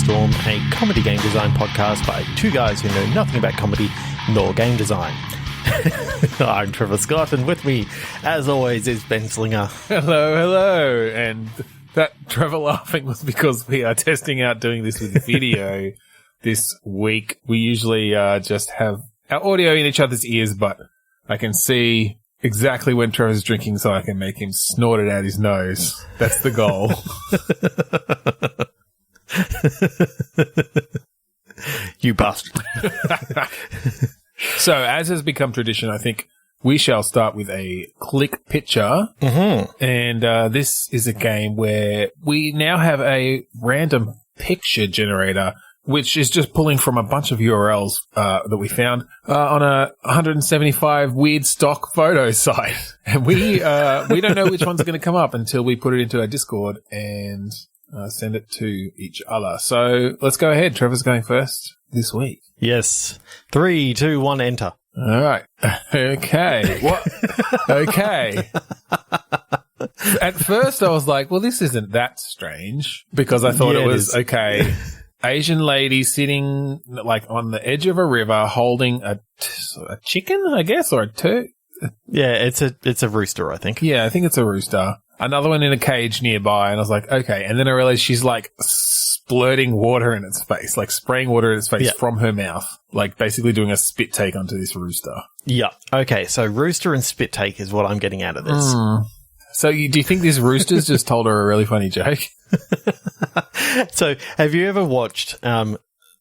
Storm, a comedy game design podcast by two guys who know nothing about comedy nor game design. I'm Trevor Scott, and with me, as always, is Ben Slinger. Hello. And that Trevor laughing was because we are testing out doing this with video this week. We usually just have our audio in each other's ears, but I can see exactly when Trevor's drinking so I can make him snort it out his nose. That's the goal. You bastard. So, as has become tradition, I think we shall start with a click picture. Mm-hmm. And this is a game where we now have a random picture generator, which is just pulling from a bunch of URLs that we found on a 175 weird stock photo site. And we don't know which one's going to come up until we put it into our Discord and send it to each other. So let's go ahead. Trevor's going first this week. Yes. 3, 2, 1, enter. All right. Okay. What? Okay. At first I was like, well, this isn't that strange, because I thought it was, okay, Asian lady sitting like on the edge of a river holding a chicken, I guess, or a turkey. Yeah, it's a rooster, I think. Yeah, I think it's a rooster. Another one in a cage nearby, and I was like, okay. And then I realized she's like splurting water in its face, like spraying water in its face from her mouth, like basically doing a spit take onto this rooster. Yeah. Okay, so rooster and spit take is what I'm getting out of this. So do you think this rooster's just told her a really funny joke? So have you ever watched, I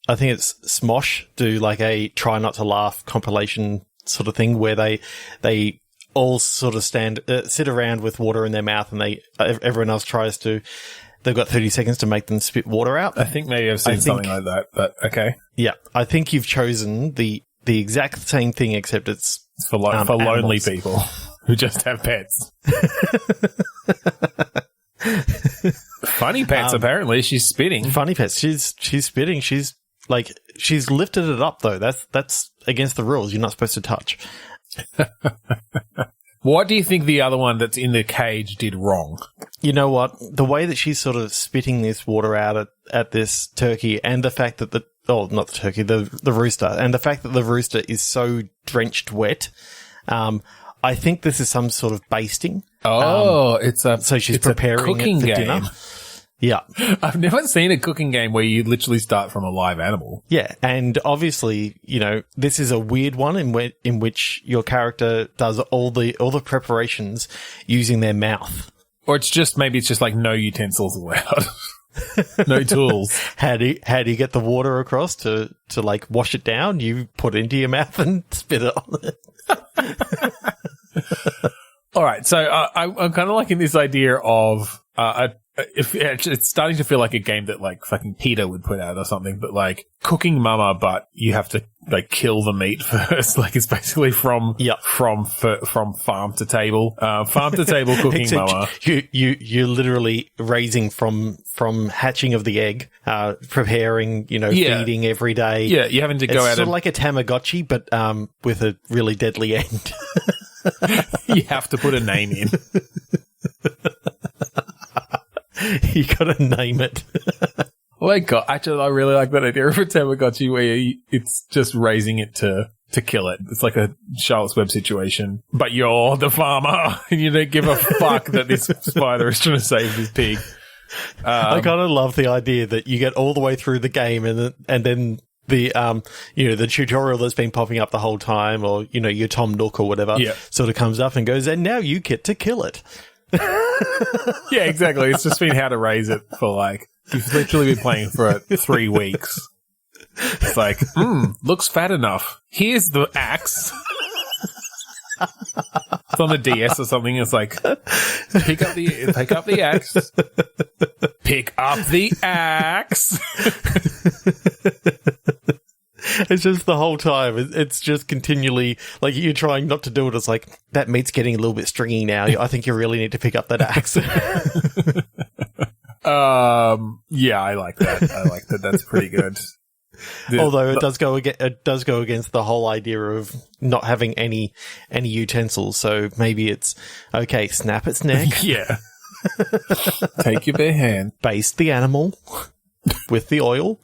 think it's Smosh, do like a try not to laugh compilation sort of thing where they all sort of sit around with water in their mouth, and everyone else tries to. They've got 30 seconds to make them spit water out. I think maybe I've seen something like that, but okay. Yeah, I think you've chosen the exact same thing, except it's for lonely people who just have pets. Funny pets, apparently. She's spitting. Funny pets. She's spitting. She's lifted it up though. That's against the rules. You're not supposed to touch. What do you think the other one that's in the cage did wrong? You know what? The way that she's sort of spitting this water out at this turkey, and the fact that not the turkey, the rooster, and the fact that the rooster is so drenched wet, I think this is some sort of basting. So she's preparing a cooking game. Dinner. Yeah. I've never seen a cooking game where you literally start from a live animal. Yeah, and obviously, this is a weird one in which your character does all the preparations using their mouth. Or it's just like no utensils allowed. No tools. How do you get the water across to like wash it down? You put it into your mouth and spit it on it. All right, so I'm kind of liking this idea of if it's starting to feel like a game that like fucking PETA would put out or something, but like Cooking Mama, but you have to like kill the meat first. Like it's basically from farm to table, Cooking Mama. You're literally raising from hatching of the egg, preparing, feeding every day. Yeah, you're having to go out. It's sort of like a Tamagotchi, but with a really deadly end. You have to put a name in. You gotta name it. Oh my God. Actually, I really like that idea of a Tamagotchi where it's just raising it to kill it. It's like a Charlotte's Web situation, but you're the farmer and you don't give a fuck that this spider is trying to save this pig. I kind of love the idea that you get all the way through the game and then the the tutorial that's been popping up the whole time, or your Tom Nook or whatever, sort of comes up and goes, and now you get to kill it. Yeah, exactly. It's just been how to raise it for like you've literally been playing for 3 weeks. It's like, looks fat enough. Here's the axe. It's on the DS or something. It's like pick up the axe. Pick up the axe. It's just the whole time. It's just continually, like, you're trying not to do it. It's like, that meat's getting a little bit stringy now. I think you really need to pick up that axe. Yeah, I like that. That's pretty good. Although it does go against the whole idea of not having any utensils. So maybe it's okay. Snap its neck. Yeah. Take your bare hand. Baste the animal. with the oil.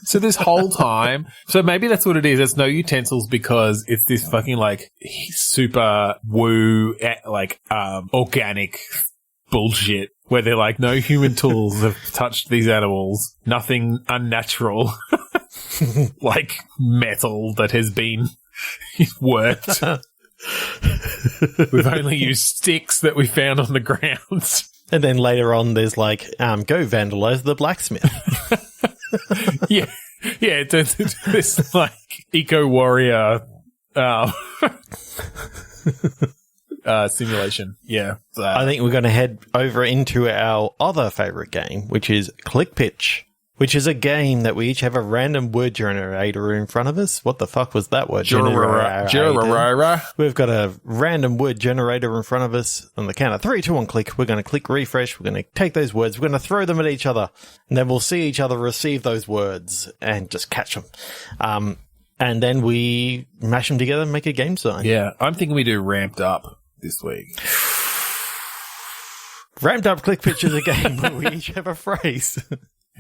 So this whole time, so maybe that's what it is. It's no utensils because it's this fucking like super woo, like, organic bullshit where they're like, no human tools have touched these animals. Nothing unnatural, like metal that has been worked. We've only used sticks that we found on the ground. And then later on, there's like, go vandalize the blacksmith. Yeah, it turns into this like eco warrior simulation. Yeah, I think we're going to head over into our other favorite game, which is Click Pitch, which is a game that we each have a random word generator in front of us. What the fuck was that word generator? We've got a random word generator in front of us. On the count of 3, 2, 1, click. We're going to click refresh. We're going to take those words. We're going to throw them at each other. And then we'll see each other receive those words and just catch them. And then we mash them together and make a game sign. Yeah, I'm thinking we do ramped up this week. Ramped up Click Pitch is a game where we each have a phrase.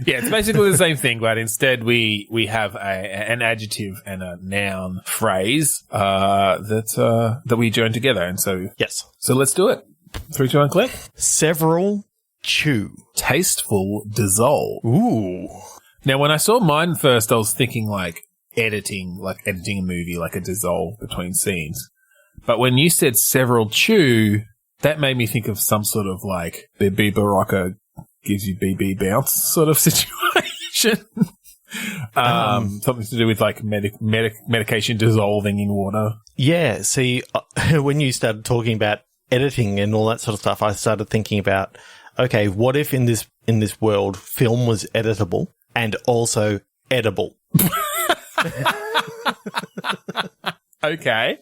Yeah, it's basically the same thing, but instead we have an adjective and a noun phrase that we join together. And so yes, so let's do it. 3, 2, 1, click. Several, chew, tasteful, dissolve. Ooh. Now, when I saw mine first, I was thinking like editing a movie, like a dissolve between scenes. But when you said several, chew, that made me think of some sort of like BB Barocca gives you BB bounce sort of situation. Something to do with like medication dissolving in water. Yeah. See, when you started talking about editing and all that sort of stuff, I started thinking about, okay, what if in this world film was editable and also edible? Okay.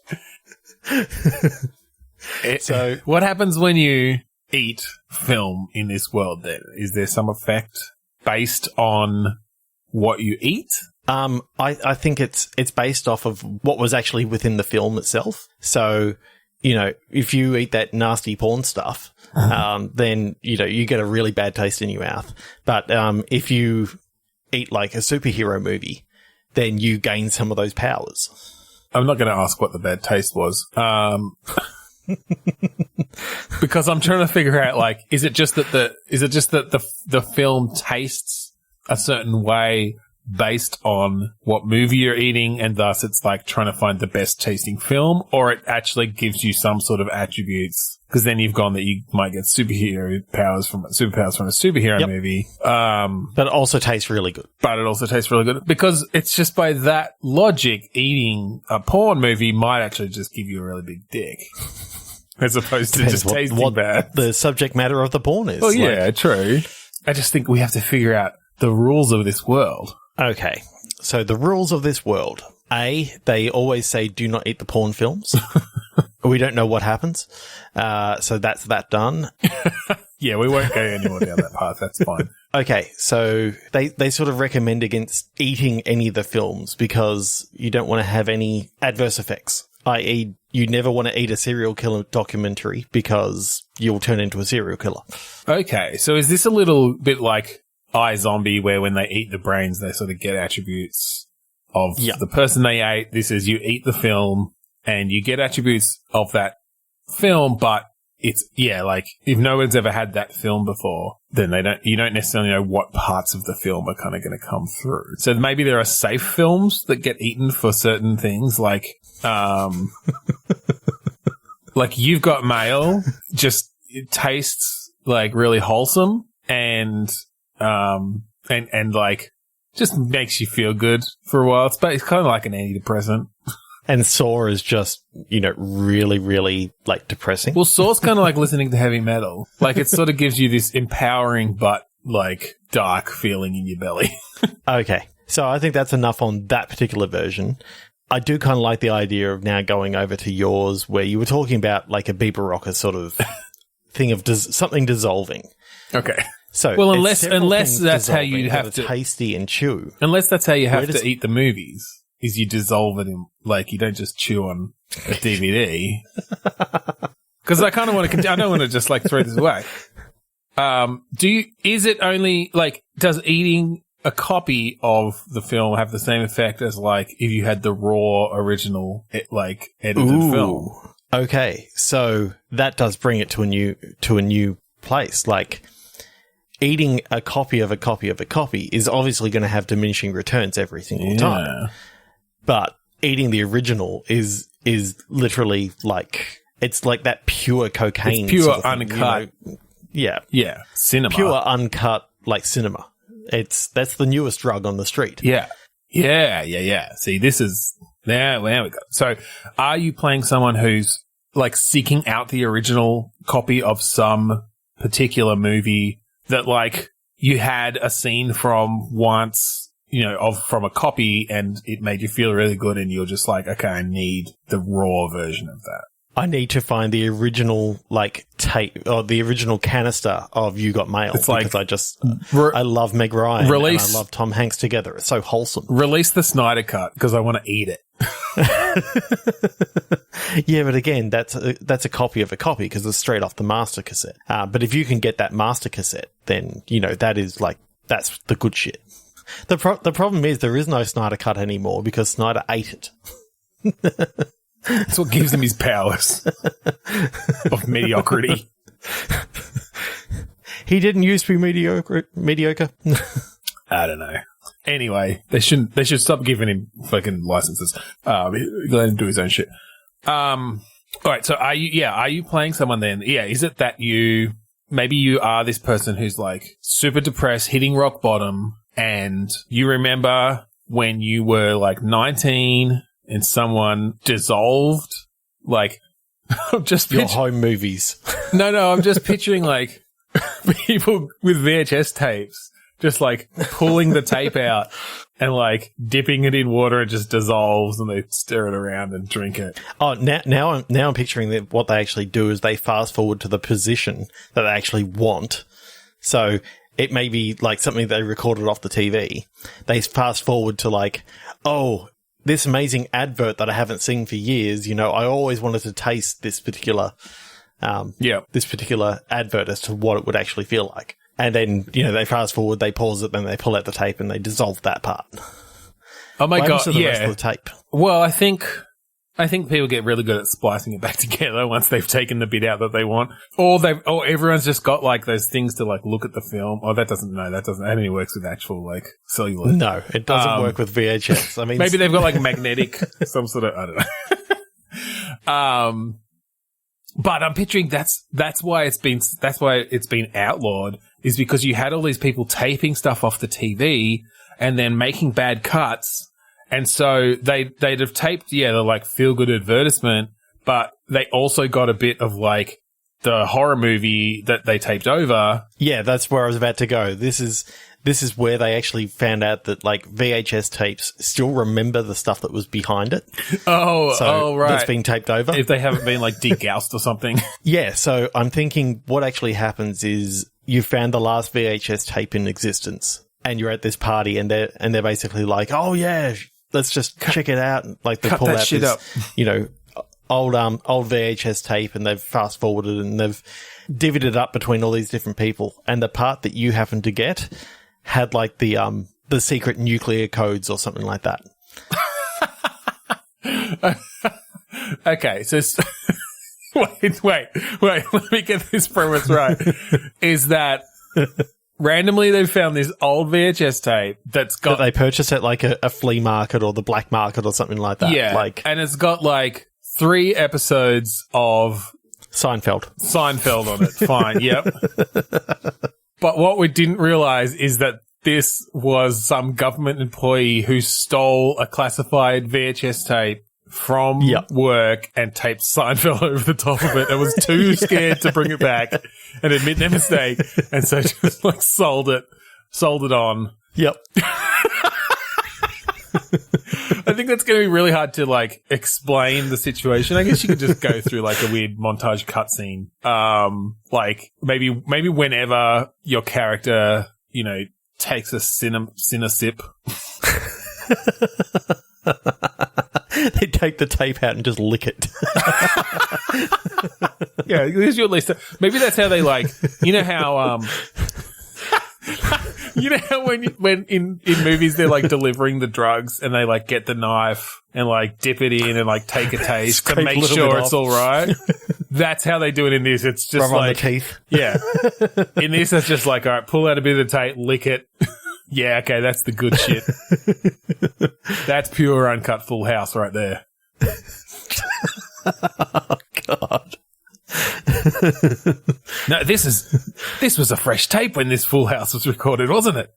So what happens when you eat film in this world then? Is there some effect based on what you eat? I think it's based off of what was actually within the film itself. So, if you eat that nasty porn stuff, then, you get a really bad taste in your mouth. But, if you eat like a superhero movie, then you gain some of those powers. I'm not going to ask what the bad taste was. Because I'm trying to figure out, like, is it just that the film tastes a certain way based on what movie you're eating, and thus it's like trying to find the best tasting film, or it actually gives you some sort of attributes? Because then you've gone that you might get superpowers from a superhero movie. But it also tastes really good. Because it's just by that logic, eating a porn movie might actually just give you a really big dick. As opposed to just tasting bad. The subject matter of the porn is. Well, yeah, true. I just think we have to figure out the rules of this world. Okay. So the rules of this world. A, they always say do not eat the porn films. We don't know what happens. So that's that done. Yeah, we won't go any more down that path. That's fine. Okay, so they sort of recommend against eating any of the films because you don't want to have any adverse effects, i.e. you never want to eat a serial killer documentary because you'll turn into a serial killer. Okay, so is this a little bit like iZombie where when they eat the brains, they sort of get attributes of the person they ate? This is you eat the film and you get attributes of that film, but it's, like if no one's ever had that film before, then you don't necessarily know what parts of the film are kind of going to come through. So maybe there are safe films that get eaten for certain things, like, like You've Got Mail, just it tastes like really wholesome and like just makes you feel good for a while. It's kind of like an antidepressant. And Saw is just, really, really, like, depressing. Well, Saw's kind of like listening to heavy metal. Like, it sort of gives you this empowering but, like, dark feeling in your belly. Okay. So I think that's enough on that particular version. I do kind of like the idea of now going over to yours where you were talking about, like, a Bieber Rocker sort of thing of something dissolving. Okay. So, well, unless that's how you have to... tasty and chew. Unless that's how you have to eat the movies. Is you dissolve it in, like, you don't just chew on a DVD. Because I kind of want to, I don't want to just, like, throw this away. Is it only, like, does eating a copy of the film have the same effect as, like, if you had the raw original, edited film? Okay, so that does bring it to a new place. Like, eating a copy of a copy of a copy is obviously going to have diminishing returns every single time. But eating the original is literally like, it's like that pure cocaine. It's pure sort of thing, uncut. Yeah. Cinema. Pure uncut, like cinema. That's the newest drug on the street. Yeah. See, this is, there we go. So are you playing someone who's like seeking out the original copy of some particular movie that, like, you had a scene from once, from a copy, and it made you feel really good, and you're just like, okay, I need the raw version of that. I need to find the original, like, tape or the original canister of You Got Mail. It's like, because I love Meg Ryan and I love Tom Hanks together. It's so wholesome. Release the Snyder Cut because I want to eat it. Yeah, but again, that's a copy of a copy because it's straight off the master cassette. But if you can get that master cassette, then, that is like, that's the good shit. The problem is there is no Snyder Cut anymore because Snyder ate it. That's what gives him his powers of mediocrity. He didn't used to be mediocre. I don't know. Anyway, they should stop giving him fucking licenses. Let him do his own shit. All right. So are you playing someone then? Yeah. Is it that maybe you are this person who's like super depressed, hitting rock bottom, and you remember when you were like 19 and someone dissolved, like, I'm just your home movies. No, I'm just picturing like people with VHS tapes just like pulling the tape out and like dipping it in water, it just dissolves and they stir it around and drink it. Oh, now I'm picturing that what they actually do is they fast forward to the position that they actually want. So it may be like something they recorded off the TV. They fast forward to like, oh, this amazing advert that I haven't seen for years. I always wanted to taste this particular advert as to what it would actually feel like. And then, they fast forward, they pause it, then they pull out the tape and they dissolve that part. Oh my God. To the rest of the tape? Well, I think people get really good at splicing it back together once they've taken the bit out that they want. Or everyone's just got like those things to like look at the film. Oh, that only works with actual like celluloid. No, it doesn't work with VHS. I mean, maybe they've got like magnetic, some sort of, I don't know. But I'm picturing that's why it's been outlawed, is because you had all these people taping stuff off the TV and then making bad cuts. And so they'd have taped, the like feel good advertisement, but they also got a bit of like the horror movie that they taped over. Yeah, that's where I was about to go. This is where they actually found out that like VHS tapes still remember the stuff that was behind it. Oh, right. That's being taped over. If they haven't been like degaussed or something. Yeah, so I'm thinking what actually happens is you found the last VHS tape in existence and you're at this party and they're basically like, oh yeah, let's just check it out. Like they pull out this, old VHS tape and they've fast forwarded and they've divvied it up between all these different people. And the part that you happen to get had like the secret nuclear codes or something like that. Okay, so wait, let me get this premise right. Is that randomly they found this old VHS tape that they purchased at like a flea market or the black market or something like that. Yeah, and it's got like 3 episodes of Seinfeld on it. Fine, yep. But what we didn't realize is that this was some government employee who stole a classified VHS tape from work and taped Seinfeld over the top of it and was too scared to bring it back and admit their mistake. And so just like sold it on. Yep. I think that's going to be really hard to like explain the situation. I guess you could just go through like a weird montage cutscene. Like maybe whenever your character, takes a cinna sip. They take the tape out and just lick it. Yeah, there's your list. Maybe that's how they like. You know how you know how when in movies they're like delivering the drugs and they like get the knife and like dip it in and like take a taste to make sure it's all right. That's how they do it in this. It's just Rub like on the teeth. Yeah. In this, it's just like, all right, pull out a bit of the tape, lick it. Yeah, okay, that's the good shit. That's pure uncut Full House right there. Oh, God. No, this was a fresh tape when this Full House was recorded, wasn't it?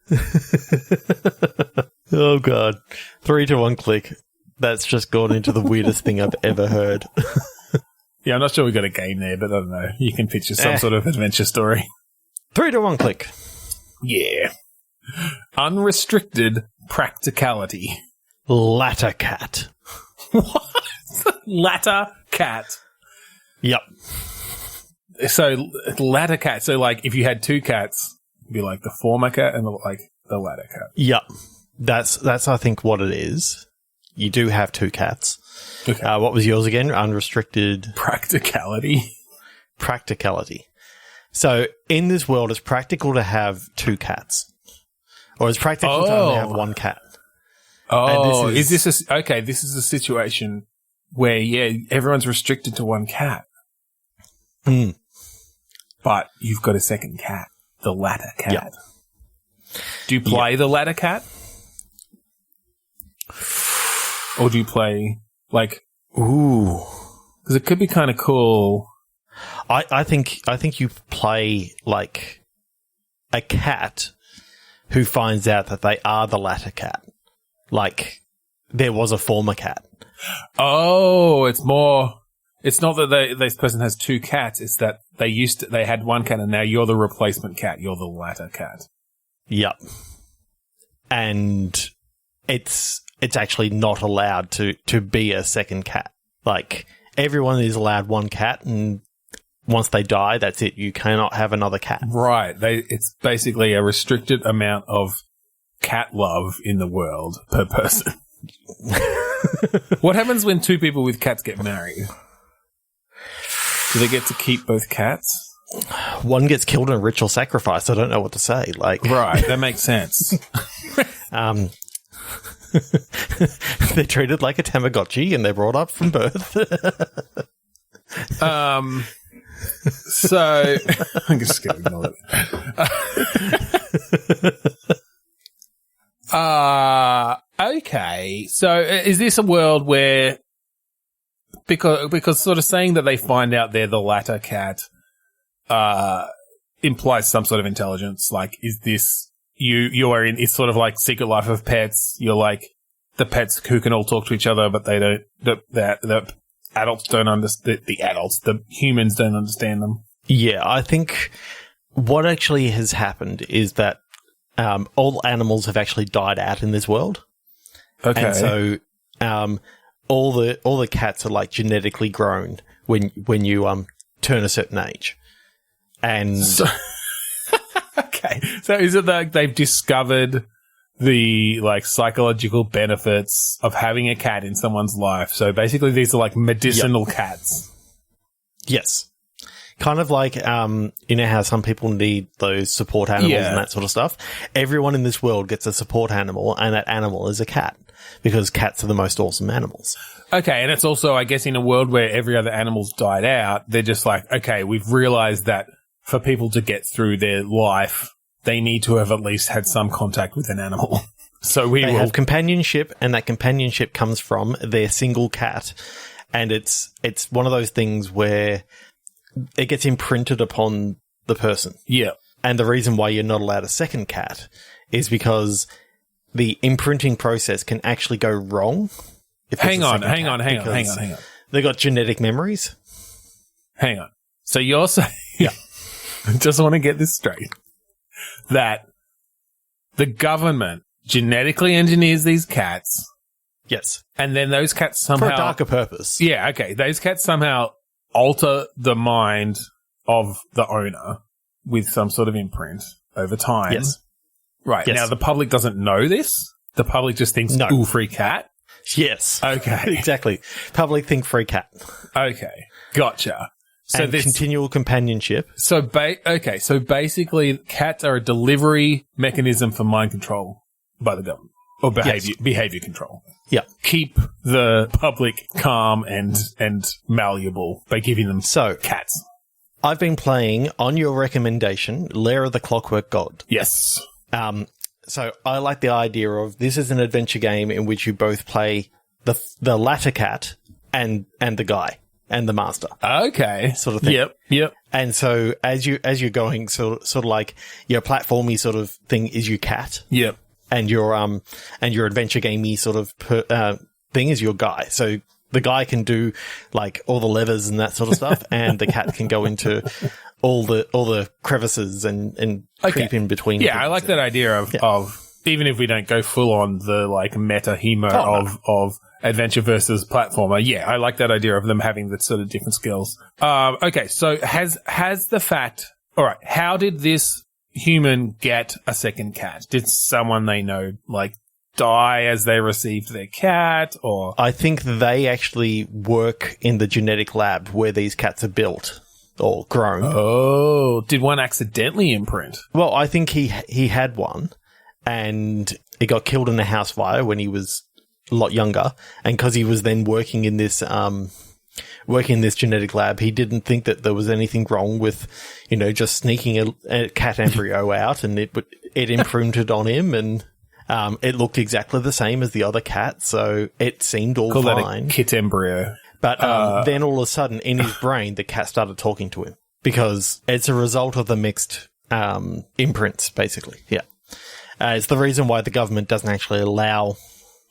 Oh, God. 3 to 1 click. That's just gone into the weirdest thing I've ever heard. Yeah, I'm not sure we got a game there, but I don't know. You can picture some sort of adventure story. 3 to 1 click. Yeah. Unrestricted practicality. Latter cat. What? Latter cat. Yep. So, latter cat. So, like, if you had 2 cats, it'd be like the former cat and the latter cat. Yep. That's I think what it is. You do have 2 cats. Okay. What was yours again? Unrestricted practicality. Practicality. So in this world, it's practical to have 2 cats, or it's practical to only have 1 cat. Oh, is this a situation where everyone's restricted to 1 cat, but you've got a second cat, the latter cat. Yep. Do you play the latter cat? Or do you play, like... Ooh. Because it could be kind of cool. I think you play, like, a cat who finds out that they are the latter cat. Like, there was a former cat. Oh, it's more... It's not that this person has 2 cats, it's that they had 1 cat and now you're the replacement cat. You're the latter cat. Yep. And it's actually not allowed to be a second cat. Like, everyone is allowed 1 cat, and once they die, that's it. You cannot have another cat. Right. It's basically a restricted amount of cat love in the world per person. What happens when 2 people with cats get married? Do they get to keep both cats? One gets killed in a ritual sacrifice. I don't know what to say. Like, right. That makes sense. They're treated like a Tamagotchi and they're brought up from birth. So I'm just going to ignore it. Okay. So is this a world where because sort of saying that they find out they're the latter cat implies some sort of intelligence? Like, is this you are in, it's sort of like Secret Life of Pets. You're like the pets who can all talk to each other, but they don't, the adults don't understand, the humans don't understand them. Yeah, I think what actually has happened is that all animals have actually died out in this world. Okay. And so all the cats are like genetically grown when you turn a certain age. And okay. So is it that they've discovered the like psychological benefits of having a cat in someone's life? So basically these are like medicinal cats. Yes. Kind of like, you know how some people need those support animals and that sort of stuff? Everyone in this world gets a support animal, and that animal is a cat, because cats are the most awesome animals. Okay, and it's also, I guess, in a world where every other animal's died out, they're just like, okay, we've realized that for people to get through their life, they need to have at least had some contact with an animal. So they have companionship, and that companionship comes from their single cat. And it's one of those things where it gets imprinted upon the person. Yeah. And the reason why you're not allowed a second cat is because the imprinting process can actually go wrong. Hang on. They got genetic memories. Hang on. So you're saying, I just want to get this straight, that the government genetically engineers these cats. Yes. And then those cats somehow... For a darker purpose. Yeah, okay. Those cats somehow alter the mind of the owner with some sort of imprint over time. Yes. Right. Yes. Now, the public doesn't know this. The public just thinks, ooh, free cat. Yes. Okay. Exactly. Public think free cat. Okay. Gotcha. So and continual companionship. So basically cats are a delivery mechanism for mind control by the government. Or behavior control. Yeah. Keep the public calm and malleable by giving them cats. I've been playing, on your recommendation, Lair of the Clockwork God. Yes. So I like the idea of this is an adventure game in which you both play the latter cat and the guy and the master. Okay. Sort of thing. Yep. And so as you're going, sort of like your platformy sort of thing is your cat. Yep. And your adventure gamey sort of thing is your guy. So the guy can do like all the levers and that sort of stuff, and the cat can go into all the crevices and creep in between. Yeah, I like that idea of even if we don't go full on the like meta humor of adventure versus platformer. Yeah, I like that idea of them having the sort of different skills. Okay, so has the fact. All right, how did this human get a second cat? Did someone they know like die as they received their cat, or? I think they actually work in the genetic lab where these cats are built or grown. Oh, did one accidentally imprint? Well, I think he had one and he got killed in a house fire when he was a lot younger, and because he was then working in this genetic lab, he didn't think that there was anything wrong with, just sneaking a cat embryo out, and it imprinted on him, and it looked exactly the same as the other cat, so it seemed all fine. Call that a kit embryo. But then all of a sudden, in his brain, the cat started talking to him because it's a result of the mixed imprints, basically. Yeah, it's the reason why the government doesn't actually allow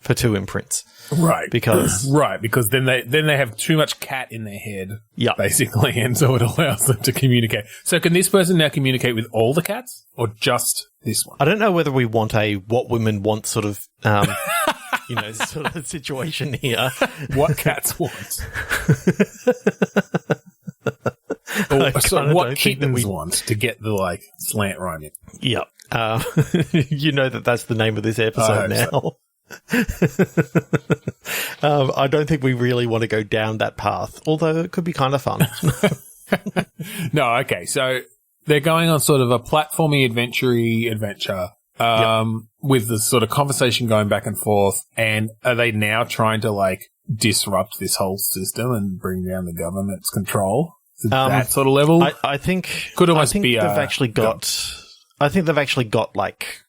for 2 imprints. Right. Because then they have too much cat in their head. Yeah. Basically, and so it allows them to communicate. So can this person now communicate with all the cats or just this one? I don't know whether we want a what women want sort of sort of situation here. What cats want. So what kittens want to get the like slant right in. Yeah. That's the name of this episode now. So. I don't think we really want to go down that path, although it could be kind of fun. No, okay. So they're going on sort of a platformy adventure with the sort of conversation going back and forth. And are they now trying to like disrupt this whole system and bring down the government's control? That sort of level? I think could almost be. They've actually got. I think they've actually got like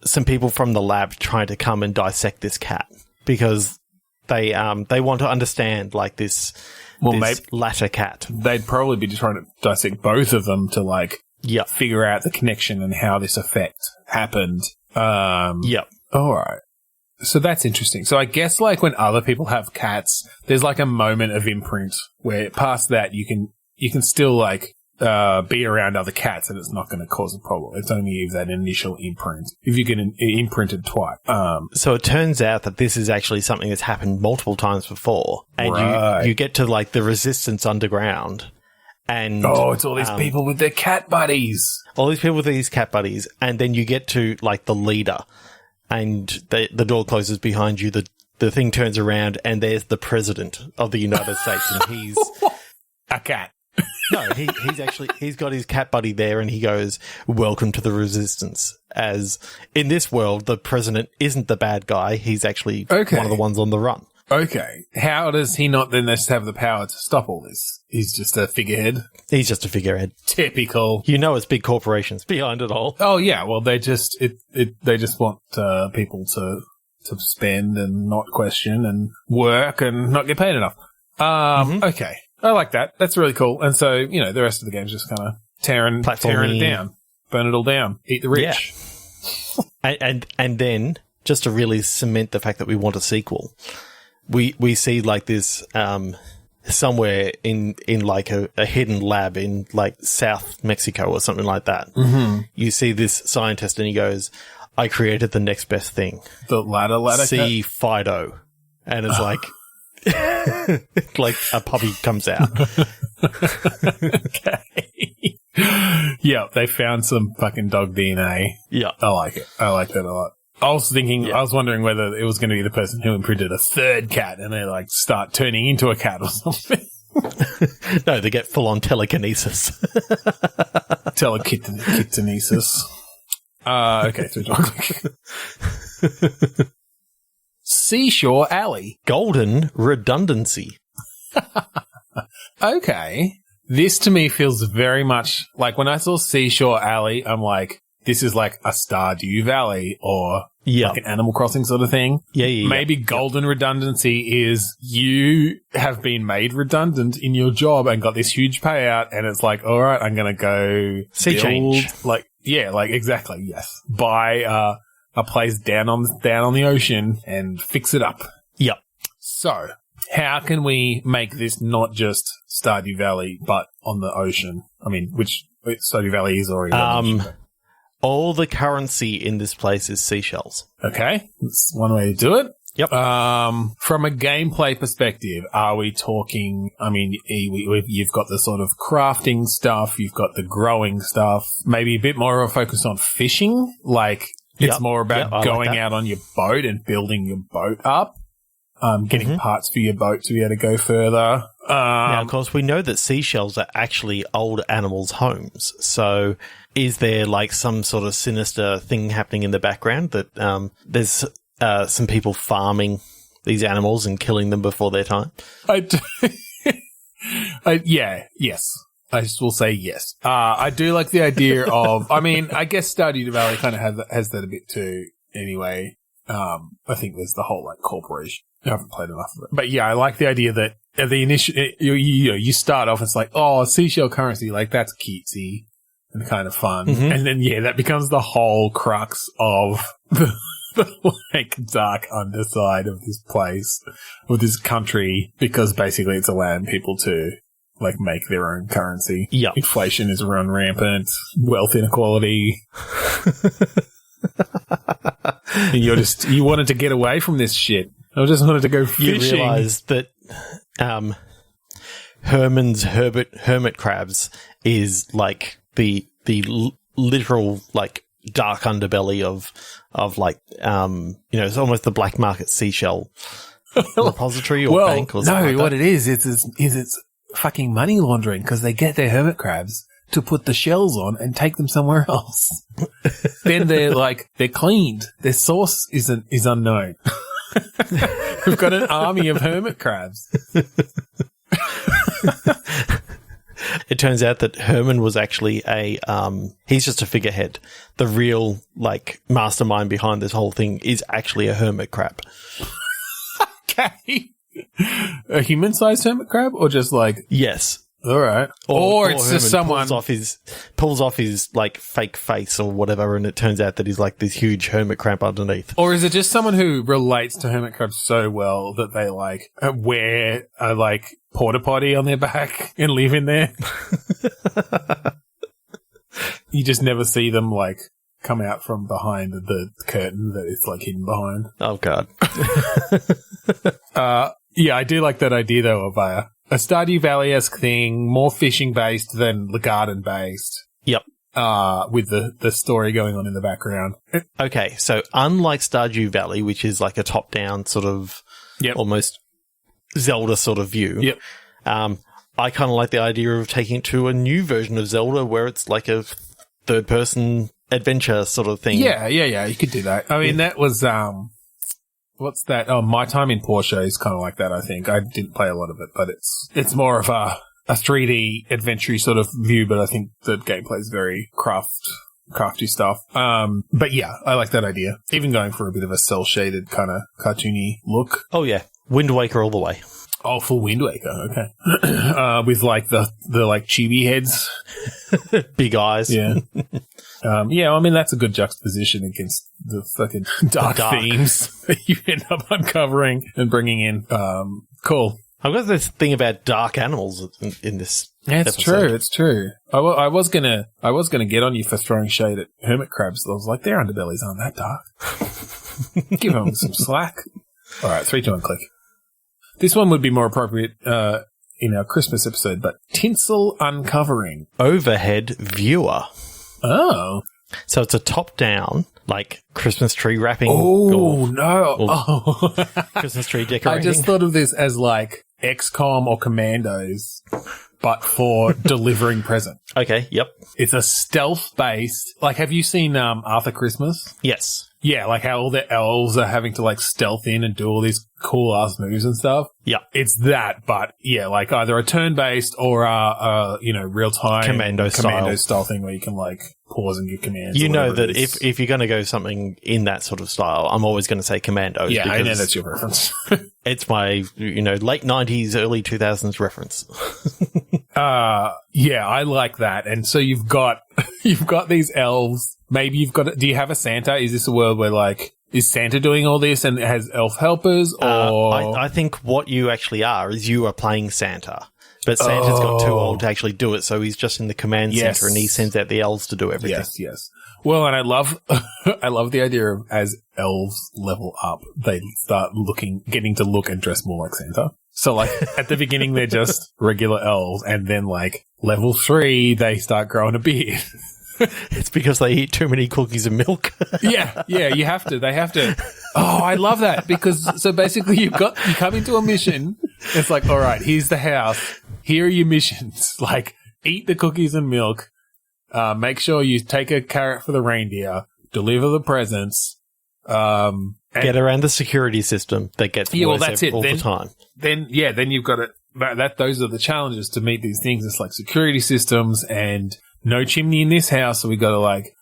some people from the lab trying to come and dissect this cat because they want to understand like this latter cat. They'd probably be trying to dissect both of them to like figure out the connection and how this effect happened. Yep. All right. So that's interesting. So I guess like when other people have cats, there's like a moment of imprint where past that you can still like be around other cats and it's not going to cause a problem. It's only that initial imprint. If you get imprinted twice. So it turns out that this is actually something that's happened multiple times before. And you get to like the resistance underground. And it's all these people with their cat buddies. All these people with these cat buddies. And then you get to like the leader and the door closes behind you. The thing turns around and there's the president of the United States and he's a cat. No, he's got his cat buddy there and he goes, "Welcome to the resistance." As in this world, the president isn't the bad guy. He's actually one of the ones on the run. Okay. How does he not then just have the power to stop all this? He's just a figurehead? He's just a figurehead. Typical. It's big corporations behind it all. Oh, yeah. Well, they just want people to spend and not question and work and not get paid enough. Okay. I like that. That's really cool. And so, the rest of the game's just kind of tearing it down, burn it all down, eat the rich. Yeah. and then, just to really cement the fact that we want a sequel, we see like this somewhere in like a hidden lab in like South Mexico or something like that. Mm-hmm. You see this scientist and he goes, "I created the next best thing. The ladder. See Fido." And it's like... like a puppy comes out. Okay. Yeah, they found some fucking dog DNA. Yeah. I like it. I like that a lot. I was wondering whether it was going to be the person who imprinted a third cat and they like start turning into a cat or something. No, they get full on telekinesis. Telekinesis. Okay, so Seashore Alley. Golden redundancy. Okay. This to me feels very much like when I saw Seashore Alley, I'm like, this is like a Stardew Valley or like an Animal Crossing sort of thing. Yeah. Maybe golden redundancy is you have been made redundant in your job and got this huge payout and it's like, all right, I'm going to go sea change. Exactly. Yes. Buy a place down on the ocean and fix it up. Yep. So how can we make this not just Stardew Valley, but on the ocean? I mean, which Stardew Valley is already on the ocean. All the currency in this place is seashells. Okay. That's one way to do it. Yep. From a gameplay perspective, are we talking, I mean, you've got the sort of crafting stuff, you've got the growing stuff, maybe a bit more of a focus on fishing, like it's more about going out on your boat and building your boat up, getting parts for your boat to be able to go further. Now, of course, we know that seashells are actually old animals' homes. So is there like some sort of sinister thing happening in the background that there's some people farming these animals and killing them before their time? Yes. I just will say yes. I do like the idea of, I mean, I guess Stardew Valley kind of has that a bit too anyway. I think there's the whole like corporation. I haven't played enough of it. But yeah, I like the idea that at the initial, you start off, it's like, oh, seashell currency, like that's cutesy and kind of fun. Mm-hmm. And then, that becomes the whole crux of the like dark underside of this place or this country, because basically it's allowing people to like make their own currency. Yeah. Inflation is run rampant, wealth inequality. And you wanted to get away from this shit. I just wanted to go fishing. You realised that Herman's hermit crabs is like the literal like dark underbelly of like it's almost the black market seashell repository or bank or something. No, what it is it's fucking money laundering, because they get their hermit crabs to put the shells on and take them somewhere else. Then they're cleaned. Their source is unknown. We've got an army of hermit crabs. It turns out that Herman was actually he's just a figurehead. The real like mastermind behind this whole thing is actually a hermit crab. Okay. A human-sized hermit crab, or just like... Yes. All right. Or it's Herman just someone... pulls off his like fake face or whatever, and it turns out that he's like this huge hermit crab underneath. Or is it just someone who relates to hermit crabs so well that they like wear a like porta potty on their back and live in there? You just never see them like come out from behind the curtain that it's like hidden behind. Oh God. Yeah, I do like that idea though of a Stardew Valley-esque thing, more fishing-based than the garden-based. Yep. With the story going on in the background. Okay, so unlike Stardew Valley, which is like a top-down sort of almost Zelda sort of view, I kind of like the idea of taking it to a new version of Zelda where it's like a third-person adventure sort of thing. Yeah, you could do that. I mean, that was... What's that? Oh, My Time in Porsche is kind of like that, I think. I didn't play a lot of it, but it's more of a 3D adventure sort of view, but I think the gameplay is very crafty stuff. But yeah, I like that idea. Even going for a bit of a cel-shaded kind of cartoony look. Oh yeah. Wind Waker all the way. Oh, full Wind Waker, okay. With like the like chibi heads. Big eyes. Yeah. Yeah, I mean, that's a good juxtaposition against the fucking dark themes that you end up uncovering and bringing in. Cool. I've got this thing about dark animals in this. Yeah, it's true. It's true. I was gonna get on you for throwing shade at hermit crabs. I was like, their underbellies aren't that dark. Give them some slack. All right, 3, 2, 1, click. This one would be more appropriate in our Christmas episode, but tinsel uncovering. Overhead viewer. Oh. So it's a top-down, like Christmas tree wrapping. Oh, no. Christmas tree decorating. I just thought of this as like XCOM or Commandos, but for delivering presents. Okay, yep. It's a stealth-based... Like, have you seen Arthur Christmas? Yes. Yeah, like how all the elves are having to like stealth in and do all these cool-ass moves and stuff. Yeah. It's that, but yeah, like either a turn-based or a real-time Commando style thing where you can like pause and give commands. You know that if you're going to go something in that sort of style, I'm always going to say Commandos. Yeah, I know that's your reference. It's my, late 90s, early 2000s reference. Yeah, I like that. And so you've got these elves. Maybe do you have a Santa? Is this a world where like, is Santa doing all this and it has elf helpers or? I think what you actually are is you are playing Santa. But Santa's got too old to actually do it, so he's just in the command center and he sends out the elves to do everything. Yes. Well, and I love the idea of as elves level up, they start getting to look and dress more like Santa. So like at the beginning, they're just regular elves, and then like level 3, they start growing a beard. It's because they eat too many cookies and milk. Yeah, they have to. Oh, I love that because so basically you come into a mission. It's like, all right, here's the house. Here are your missions. Like eat the cookies and milk. Make sure you take a carrot for the reindeer. Deliver the presents. Get around the security system that gets worse all the time. Then you've got it. Those are the challenges to meet these things. It's like security systems and no chimney in this house. So we got to like,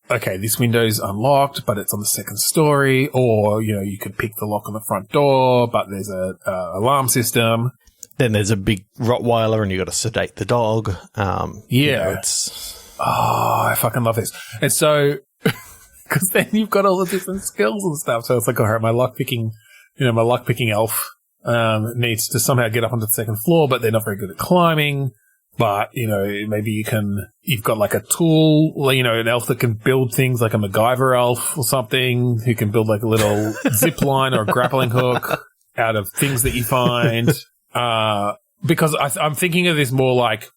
okay, this window's unlocked, but it's on the second story. Or, you could pick the lock on the front door, but there's a alarm system. Then there's a big Rottweiler and you got to sedate the dog. I fucking love this. And so, because then you've got all the different skills and stuff. So it's like, all right, my luck picking elf needs to somehow get up onto the second floor, but they're not very good at climbing. But, maybe you've got like a tool, an elf that can build things like a MacGyver elf or something who can build like a little zip line or a grappling hook out of things that you find. Because I'm thinking of this more like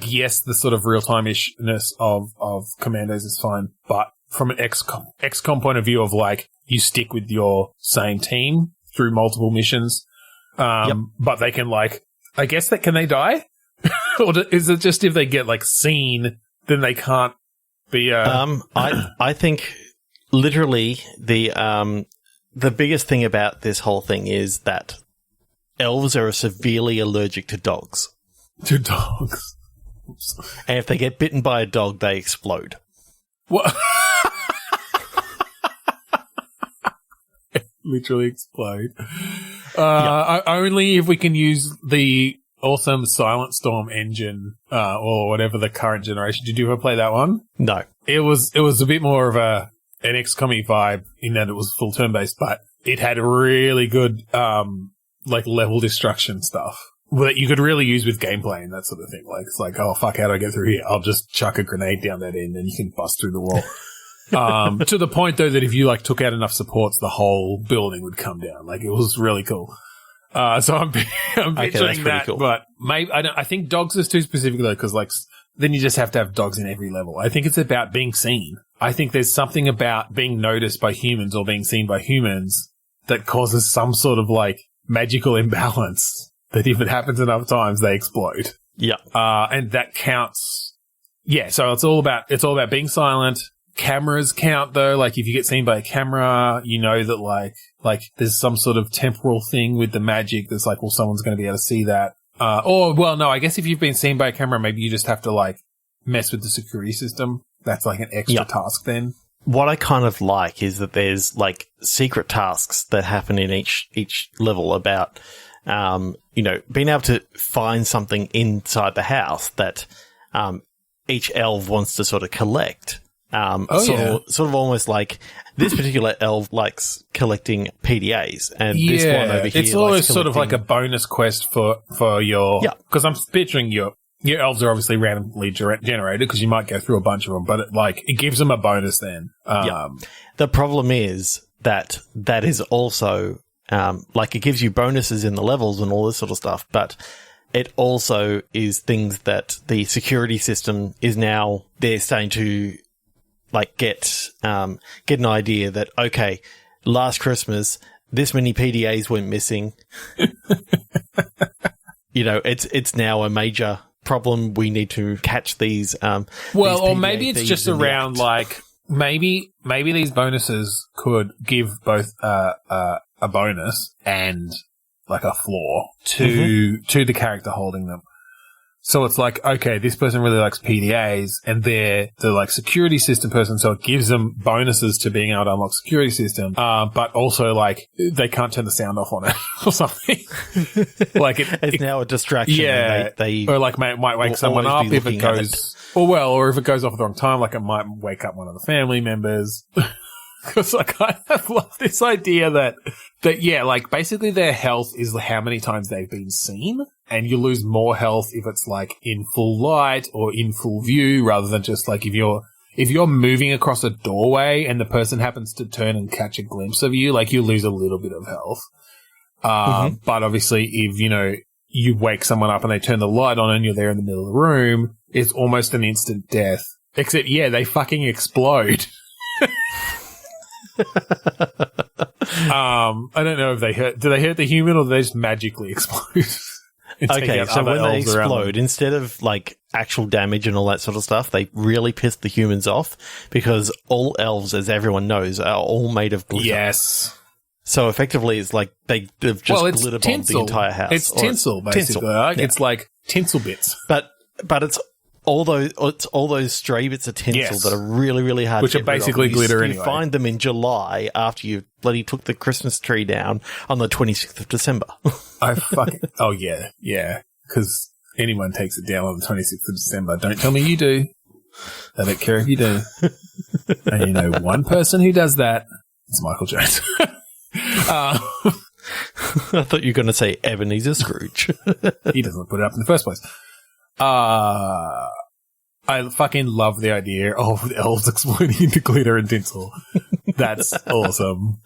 yes, the sort of real-time-ishness of Commandos is fine, but from an XCOM point of view of like, you stick with your same team through multiple missions. But they can like, I guess can they die? Or is it just if they get like seen, then they can't be, I think literally the biggest thing about this whole thing is that elves are severely allergic to dogs. To dogs. Oops. And if they get bitten by a dog, they explode. What? Literally explode. Only if we can use the awesome Silent Storm engine, or whatever the current generation. Did you ever play that one? No. It was a bit more of an XCOM-y vibe in that it was full turn-based, but it had really good, like level destruction stuff that you could really use with gameplay and that sort of thing. Like, it's like, oh fuck, how do I get through here? I'll just chuck a grenade down that end and you can bust through the wall. To the point though that if you like took out enough supports, the whole building would come down. Like it was really cool. So I'm picturing that, cool. But maybe I think dogs is too specific though, because like then you just have to have dogs in every level. I think it's about being seen. I think there's something about being noticed by humans or being seen by humans that causes some sort of like magical imbalance that if it happens enough times, they explode. Yeah. And that counts. Yeah. So it's all about being silent. Cameras count though. Like if you get seen by a camera, you know that like there's some sort of temporal thing with the magic that's like, well, someone's going to be able to see that. I guess if you've been seen by a camera, maybe you just have to like mess with the security system. That's like an extra task then. What I kind of like is that there's like secret tasks that happen in each level about, being able to find something inside the house that, each elf wants to sort of collect. Sort of almost like this particular elf likes collecting PDAs, and this one over here. It's always sort of like a bonus quest for your. Yeah. Because I'm picturing your elves are obviously randomly generated because you might go through a bunch of them, but it gives them a bonus then. The problem is that is also it gives you bonuses in the levels and all this sort of stuff, but it also is things that the security system is now they're starting to like get an idea that, okay, last Christmas, this many PDAs went missing. It's now a major problem. We need to catch these. Or maybe it's just around like maybe these bonuses could give both a bonus and like a flaw to the character holding them. So it's like, okay, this person really likes PDAs and they're the like security system person, so it gives them bonuses to being able to unlock security system. But also like they can't turn the sound off on it or something. Like it's now a distraction. Yeah. Or like might wake someone up if it goes, or if it goes off at the wrong time, like it might wake up one of the family members. Because like I love this idea that like basically their health is how many times they've been seen, and you lose more health if it's like in full light or in full view, rather than just like if you're moving across a doorway and the person happens to turn and catch a glimpse of you, like you lose a little bit of health. But obviously if you wake someone up and they turn the light on and you're there in the middle of the room, it's almost an instant death. Except they fucking explode. I don't know if they hurt. Do they hurt the human or do they just magically explode? Okay, so when they explode, instead of like actual damage and all that sort of stuff, they really piss the humans off because all elves, as everyone knows, are all made of glitter. Yes. So effectively, it's like they've just glitter bombed the entire house. It's tinsel, basically. Tinsel. Right? Yeah. It's like tinsel bits. But it's all those stray bits of tinsel that are really, really hard which to get are basically rid of. glitter You anyway. find them in July after you bloody took the Christmas tree down on the 26th of December. Oh, yeah. Yeah. Because anyone takes it down on the 26th of December. Don't tell me you do. I don't care if you do. And one person who does that. It's Michael Jones. I thought you were going to say Ebenezer Scrooge. He doesn't put it up in the first place. I fucking love the idea of the elves exploding into glitter and tinsel. That's awesome.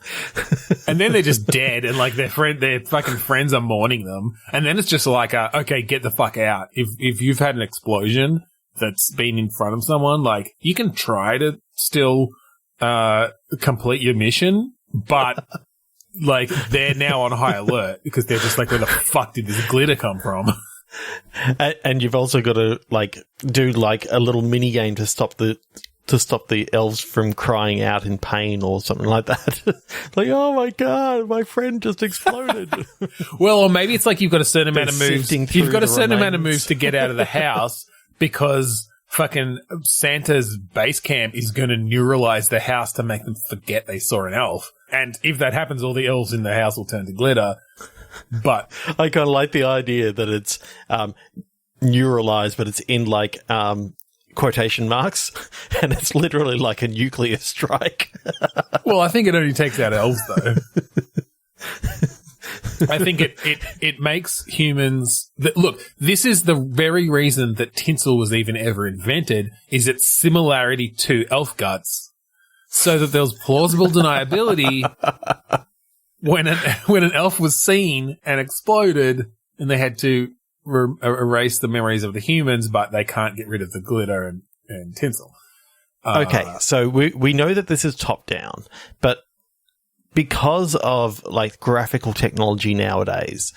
And then they're just dead, and like their fucking friends are mourning them. And then it's just like, okay, get the fuck out. If you've had an explosion that's been in front of someone, like you can try to still complete your mission, but like they're now on high alert because they're just like, where the fuck did this glitter come from? And you've also got to like do like a little mini game to stop the elves from crying out in pain or something like that. Like, oh my god, my friend just exploded. Well, or maybe it's like you've got a certain amount of moves. You've got a certain amount of moves to get out of the house because fucking Santa's base camp is going to neuralize the house to make them forget they saw an elf. And if that happens, all the elves in the house will turn to glitter. But I kind of like the idea that it's neuralized, but it's in like quotation marks, and it's literally like a nuclear strike. Well, I think it only takes out elves, though. I think it makes humans look. This is the very reason that tinsel was even ever invented. Is its similarity to elf guts, so that there was plausible deniability. When an elf was seen and exploded, and they had to erase the memories of the humans, but they can't get rid of the glitter and tinsel. Okay, so we know that this is top down, but because of like graphical technology nowadays,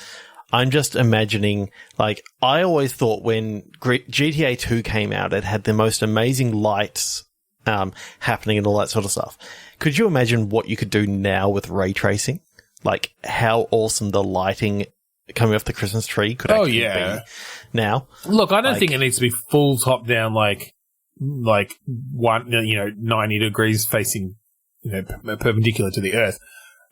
I'm just imagining, like, I always thought when GTA 2 came out, it had the most amazing lights happening and all that sort of stuff. Could you imagine what you could do now with ray tracing? Like, how awesome the lighting coming off the Christmas tree could actually be now. Look, I don't think it needs to be full top down, like one, 90 degrees facing, perpendicular to the earth.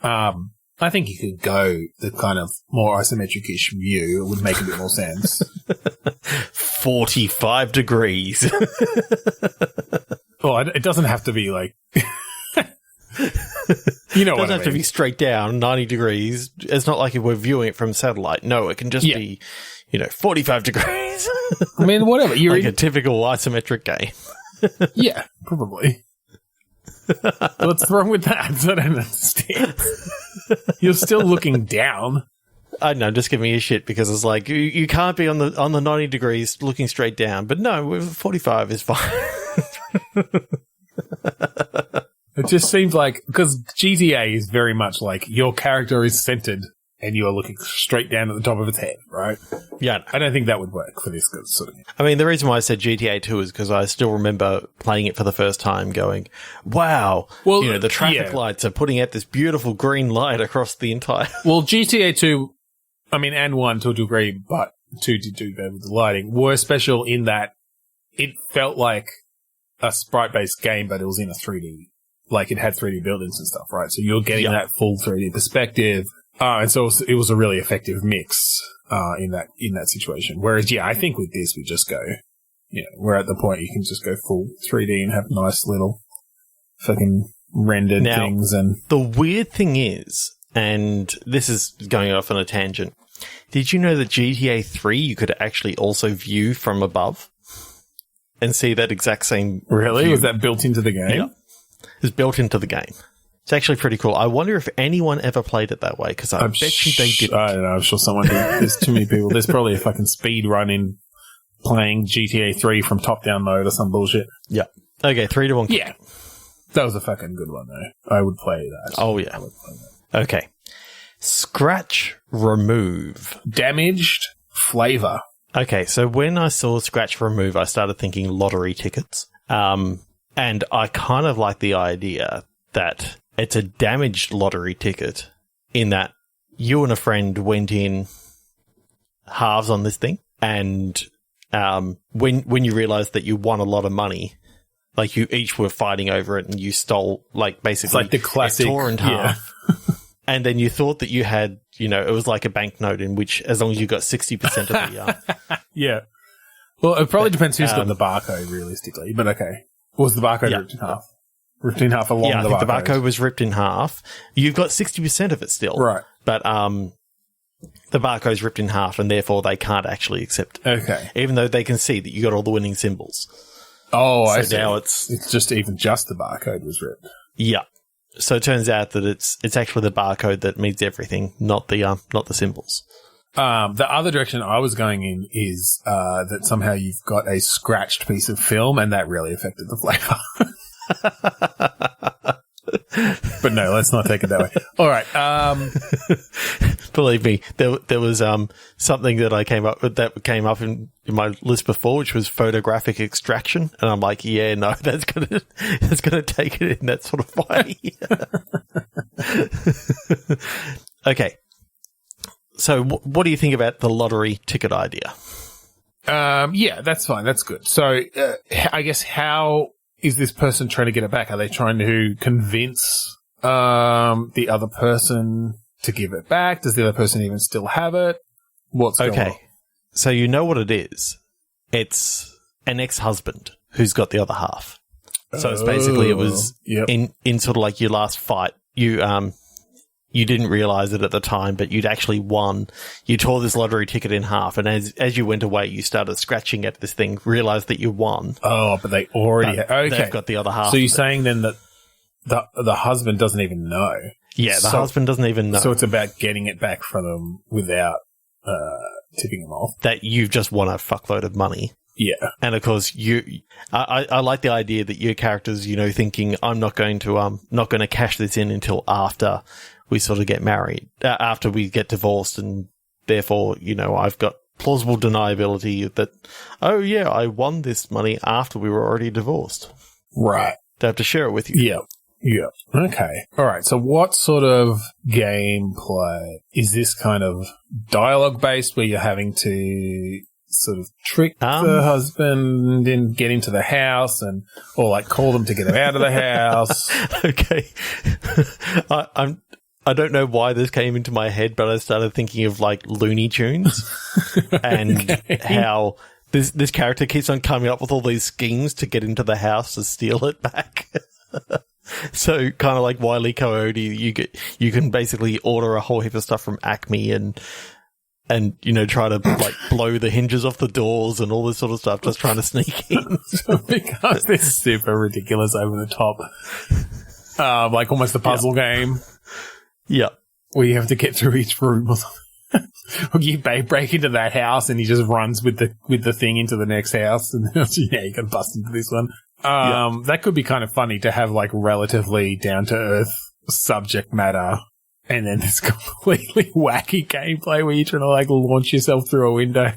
I think you could go the kind of more isometric-ish view. It would make a bit more sense. 45 degrees. Well, it doesn't have to be like... It doesn't have to be straight down, 90 degrees. It's not like if we're viewing it from satellite. No, it can just be, 45 degrees. I mean, whatever. You're like a typical isometric game. Yeah, probably. What's wrong with that? I don't understand. You're still looking down. I know, just giving you shit because it's like, you can't be on the 90 degrees looking straight down. But no, 45 is fine. It just seems like, because GTA is very much like your character is centered and you are looking straight down at the top of its head, right? Yeah. I don't think that would work for this sort of game. I mean, the reason why I said GTA 2 is because I still remember playing it for the first time going, wow, well, the traffic lights are putting out this beautiful green light across the entire... Well, GTA 2, I mean, and 1 to a degree, but 2 did do better with the lighting, were special in that it felt like a sprite-based game, but it was in a 3D. Like, it had 3D buildings and stuff, right? So you're getting that full 3D perspective. And so it was a really effective mix in that situation. Whereas, I think with this, we just go, we're at the point you can just go full 3D and have nice little fucking rendered things. And the weird thing is, and this is going off on a tangent, did you know that GTA 3 you could actually also view from above and see that exact same Really? view? Was that built into the game? Yeah. It's built into the game. It's actually pretty cool. I wonder if anyone ever played it that way, because I bet you they didn't. I don't know. I'm sure someone did. There's too many people. There's probably a fucking speed run in playing GTA 3 from top-down mode or some bullshit. Yeah. Okay, 3-1. Yeah. That was a fucking good one, though. I would play that. Oh, yeah. Okay. Scratch remove. Damaged flavor. Okay, so when I saw scratch remove, I started thinking lottery tickets. And I kind of like the idea that it's a damaged lottery ticket in that you and a friend went in halves on this thing, and when you realized that you won a lot of money, like you each were fighting over it and you stole, like, basically it's like the classic tore in half. And then you thought that you had, it was like a banknote in which, as long as you got 60% of the... Yeah. Well, it probably depends who's got the barcode, realistically, but okay. Was the barcode ripped in half? Ripped in half along the barcode? Yeah, I think the barcode was ripped in half. You've got 60% of it still. Right. But the barcode's ripped in half, and therefore they can't actually accept it. Okay. Even though they can see that you got all the winning symbols. Oh, so I see. Now it's just the barcode was ripped. Yeah. So it turns out that it's actually the barcode that means everything, not the symbols. The other direction I was going in is that somehow you've got a scratched piece of film, and that really affected the flavor. But no, let's not take it that way. All right. Believe me, there was something that I came up in my list before, which was photographic extraction, and I'm like, yeah, no, that's gonna take it in that sort of way. Okay. So, what do you think about the lottery ticket idea? Yeah, that's fine. That's good. So, I guess how is this person trying to get it back? Are they trying to convince the other person to give it back? Does the other person even still have it? What's going on? So you know what it is. It's an ex-husband who's got the other half. So it's basically, it was in sort of like your last fight. You didn't realize it at the time, but you'd actually won. You tore this lottery ticket in half, and as you went away, you started scratching at this thing, realized that you won. Oh, but they already they've got the other half. So you're saying then that the husband doesn't even know? Yeah, the husband doesn't even know. So it's about getting it back from them without tipping them off. That you've just won a fuckload of money. Yeah. And of course, I like the idea that your character's, thinking, I'm not going to cash this in until after we sort of get married, after we get divorced, and therefore, I've got plausible deniability that, oh yeah, I won this money after we were already divorced. Right. They have to share it with you. Yeah. Yeah. Okay. All right. So what sort of gameplay is this? Kind of dialogue based where you're having to sort of trick the husband and get into the house or like call them to get him out of the house? Okay. I don't know why this came into my head, but I started thinking of like Looney Tunes and how this character keeps on coming up with all these schemes to get into the house to steal it back. So kind of like Wile E. Coyote, you can basically order a whole heap of stuff from Acme and try to like blow the hinges off the doors and all this sort of stuff, just trying to sneak in. So it becomes this super ridiculous, over the top, like almost a puzzle game. Yeah. Where you have to get through each room or something. You break into that house and he just runs with the thing into the next house, and yeah, you can bust into this one. That could be kind of funny to have like relatively down to earth subject matter, and then this completely wacky gameplay where you're trying to like launch yourself through a window.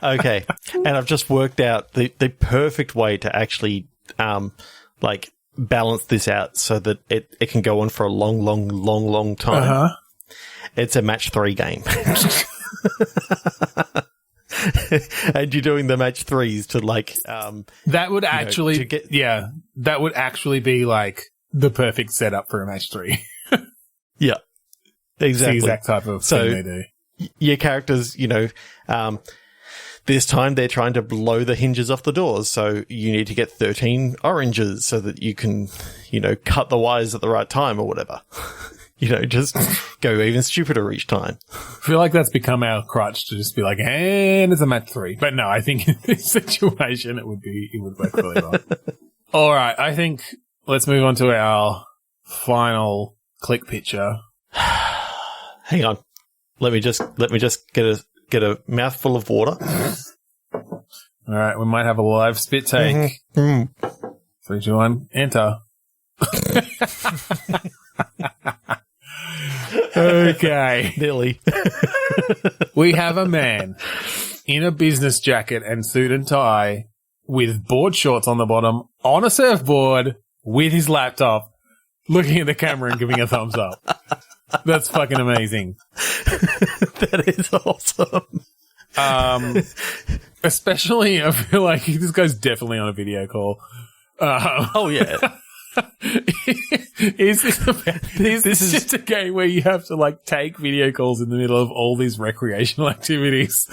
Okay, and I've just worked out the perfect way to actually like balance this out so that it can go on for a long time. Uh-huh. It's a match 3 game. And you're doing the match 3s to like that would actually that would actually be like the perfect setup for a match 3. Yeah. Exactly. It's the exact type of thing they do. Your characters, this time they're trying to blow the hinges off the doors, so you need to get 13 oranges so that you can, cut the wires at the right time or whatever. Just go even stupider each time. I feel like that's become our crutch to just be like, and it's a match 3. But no, I think in this situation it would work really well. All right, I think let's move on to our final click picture. Hang on. Let me just get a mouthful of water. All right, we might have a live spit take. 3, 2, 1, enter. Okay. Nearly. We have a man in a business jacket and suit and tie with board shorts on the bottom on a surfboard with his laptop looking at the camera and giving a thumbs up. That's fucking amazing. That is awesome. Especially, I feel like this guy's definitely on a video call. Oh, yeah. Is this just a game where you have to like take video calls in the middle of all these recreational activities?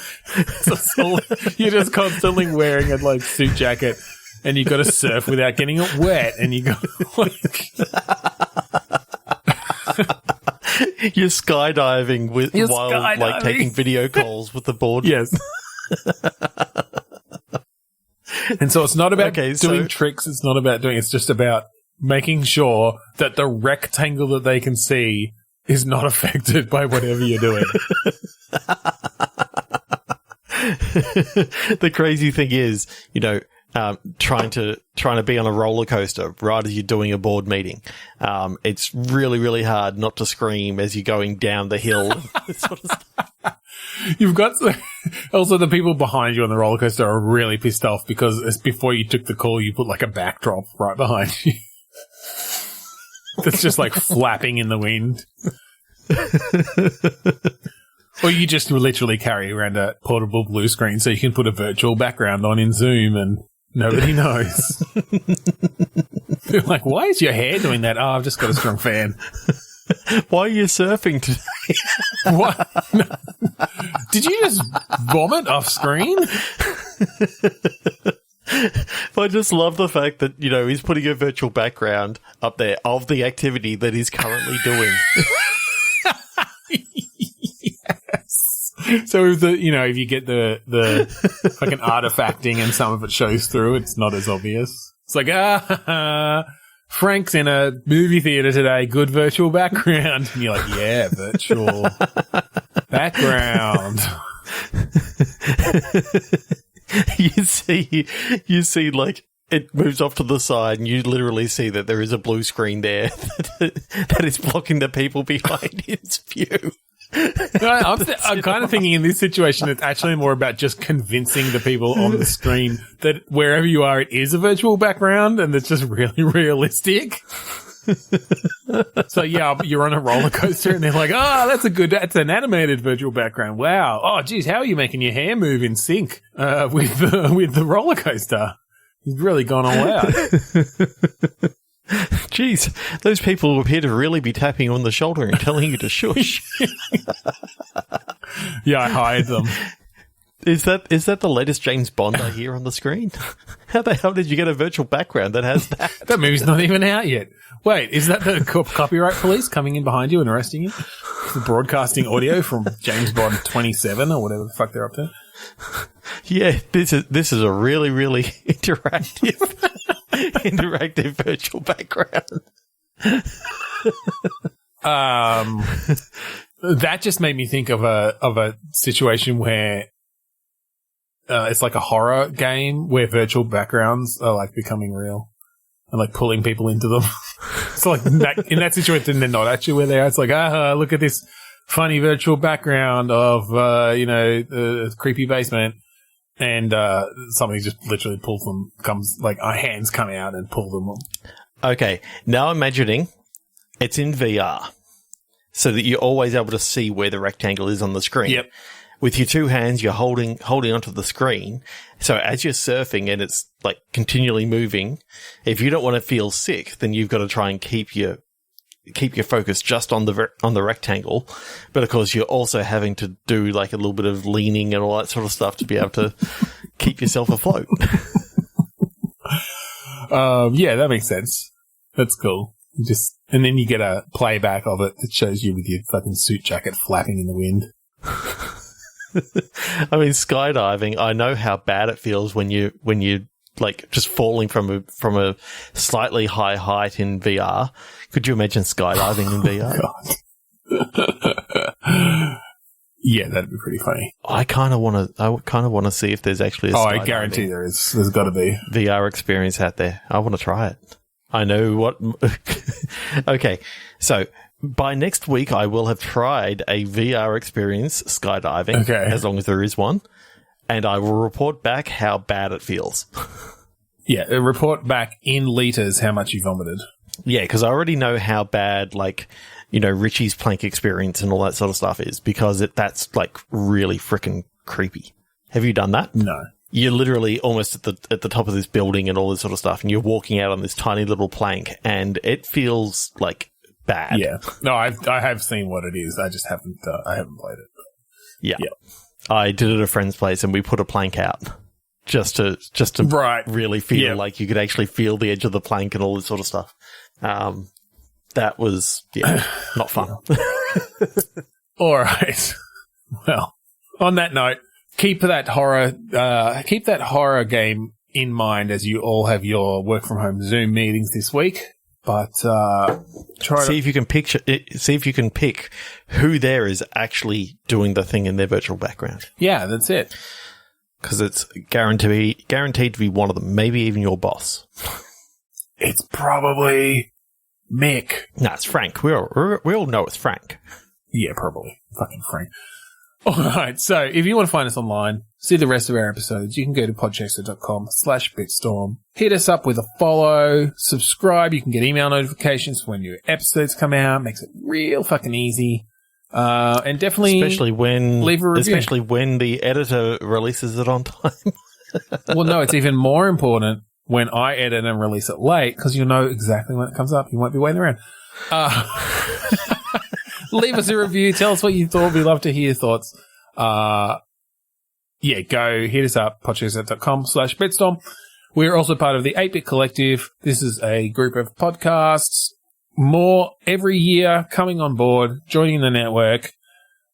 So you're just constantly wearing a like suit jacket and you got to surf without getting it wet, and you got like you're skydiving like taking video calls with the board. Yes. And so it's not about doing tricks. It's not about it's just about making sure that the rectangle that they can see is not affected by whatever you're doing. The crazy thing is, trying to be on a roller coaster right as you're doing a board meeting. It's really, really hard not to scream as you're going down the hill. Sort of stuff. You've got also the people behind you on the roller coaster are really pissed off because before you took the call, you put like a backdrop right behind you. That's just like flapping in the wind. Or you just literally carry around a portable blue screen so you can put a virtual background on in Zoom and nobody knows. They're like, why is your hair doing that? Oh, I've just got a strong fan. Why are you surfing today? What? No. Did you just vomit off screen? I just love the fact that, he's putting a virtual background up there of the activity that he's currently doing. Yes. So if if you get the fucking artifacting and some of it shows through, it's not as obvious. It's like, Frank's in a movie theater today. Good virtual background. And you're like, yeah, virtual background. You see, like, it moves off to the side and you literally see that there is a blue screen there that is blocking the people behind his view. No, I'm kind of thinking in this situation, it's actually more about just convincing the people on the screen that wherever you are, it is a virtual background and it's just really realistic. So yeah, you're on a roller coaster and they're like, oh, that's an animated virtual background. Wow. Oh, geez, how are you making your hair move in sync with the roller coaster? You've really gone all out. Jeez, those people appear to really be tapping on the shoulder and telling you to shush. Yeah, I hired them. Is that the latest James Bond I hear on the screen? How the hell did you get a virtual background that has that? That movie's not even out yet. Wait, is that the copyright police coming in behind you and arresting you for broadcasting audio from James Bond 27 or whatever the fuck they're up to? Yeah, this is a really, really interactive virtual background. That just made me think of a situation where it's like a horror game where virtual backgrounds are like becoming real and like pulling people into them. So like in that situation, they're not actually where they are. It's like, look at this funny virtual background of a creepy basement, and somebody just literally pulls them. Comes like hands come out and pull them. Okay, now imagining it's in VR, so that you're always able to see where the rectangle is on the screen. Yep. With your two hands, you're holding onto the screen. So as you're surfing and it's like continually moving, if you don't want to feel sick, then you've got to try and keep your focus just on the rectangle. But of course, you're also having to do like a little bit of leaning and all that sort of stuff to be able to keep yourself afloat. Yeah, that makes sense. That's cool. And then you get a playback of it that shows you with your fucking suit jacket flapping in the wind. I mean, skydiving, I know how bad it feels when you like just falling from a slightly high height in VR. Could you imagine skydiving in VR? God. Yeah, that'd be pretty funny. I kind of want to see if there's actually I guarantee there is. There's got to be VR experience out there. I want to try it. I know what. Okay, so by next week, I will have tried a VR experience skydiving, okay, as long as there is one, and I will report back how bad it feels. Yeah, report back in litres how much you vomited. Yeah, because I already know how bad, like, Richie's plank experience and all that sort of stuff is, because that's like really freaking creepy. Have you done that? No. You're literally almost at the top of this building and all this sort of stuff, and you're walking out on this tiny little plank, and it feels like bad. Yeah. No, I have seen what it is. I just haven't played it. Yeah. I did it at a friend's place, and we put a plank out just to right, really feel like you could actually feel the edge of the plank and all this sort of stuff. That was not fun. All right. Well, on that note, keep that horror game in mind as you all have your work from home Zoom meetings this week. But see if you can pick who there is actually doing the thing in their virtual background. Yeah, that's it. Because it's guaranteed to be one of them. Maybe even your boss. It's probably Mick. No, it's Frank. We all know it's Frank. Yeah, probably fucking Frank. All right. So if you want to find us online, see the rest of our episodes, you can go to podchaser.com/bitstorm. Hit us up with a follow, subscribe. You can get email notifications when new episodes come out. Makes it real fucking easy. And definitely especially when leave a review. Especially when the editor releases it on time. Well, no, it's even more important when I edit and release it late, because you'll know exactly when it comes up. You won't be waiting around. Leave us a review. Tell us what you thought. We'd love to hear your thoughts. Go hit us up, podchaser.com/bitstorm. We're also part of the 8-Bit Collective. This is a group of podcasts. More every year coming on board, joining the network.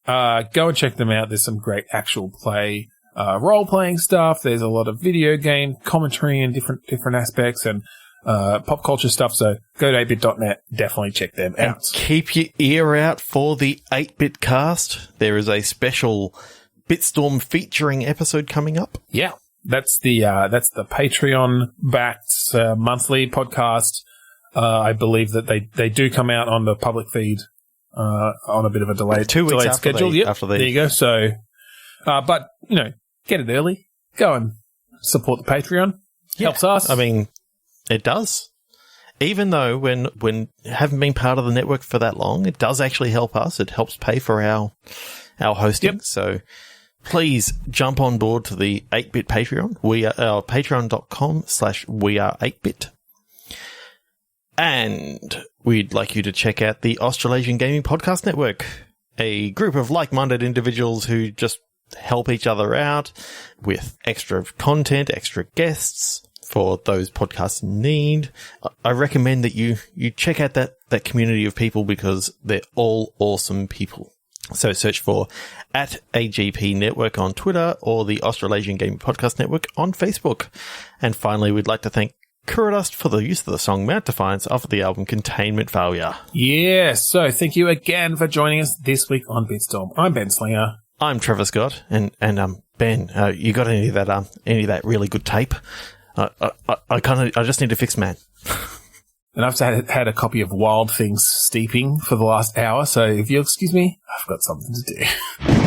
Go and check them out. There's some great actual play, role-playing stuff. There's a lot of video game commentary and different aspects and pop culture stuff. So go to 8bit.net. Definitely check them out. And keep your ear out for the 8-Bit Cast. There is a special Bitstorm featuring episode coming up. Yeah, that's the Patreon-backed monthly podcast. I believe that they do come out on the public feed on a bit of a delayed 2 weeks after schedule. There you go. So, but get it early. Go and support the Patreon. Helps us. I mean, it does. Even though when haven't been part of the network for that long, it does actually help us. It helps pay for our hosting. Yep. So please jump on board to the 8-Bit Patreon. We are patreon.com/weare8bit. And we'd like you to check out the Australasian Gaming Podcast Network, a group of like-minded individuals who just help each other out with extra content, extra guests for those podcasts in need. I recommend that you check out that community of people because they're all awesome people. So search for @AGP Network on Twitter or the Australasian Gaming Podcast Network on Facebook. And finally, we'd like to thank Kurodust for the use of the song Mount Defiance off of the album Containment Failure. Yeah, so thank you again for joining us this week on Bitstorm. I'm Ben Slinger. I'm Trevor Scott, and Ben, you got any of that really good tape? I just need to fix man. And I've had a copy of Wild Things Steeping for the last hour, so if you'll excuse me, I've got something to do.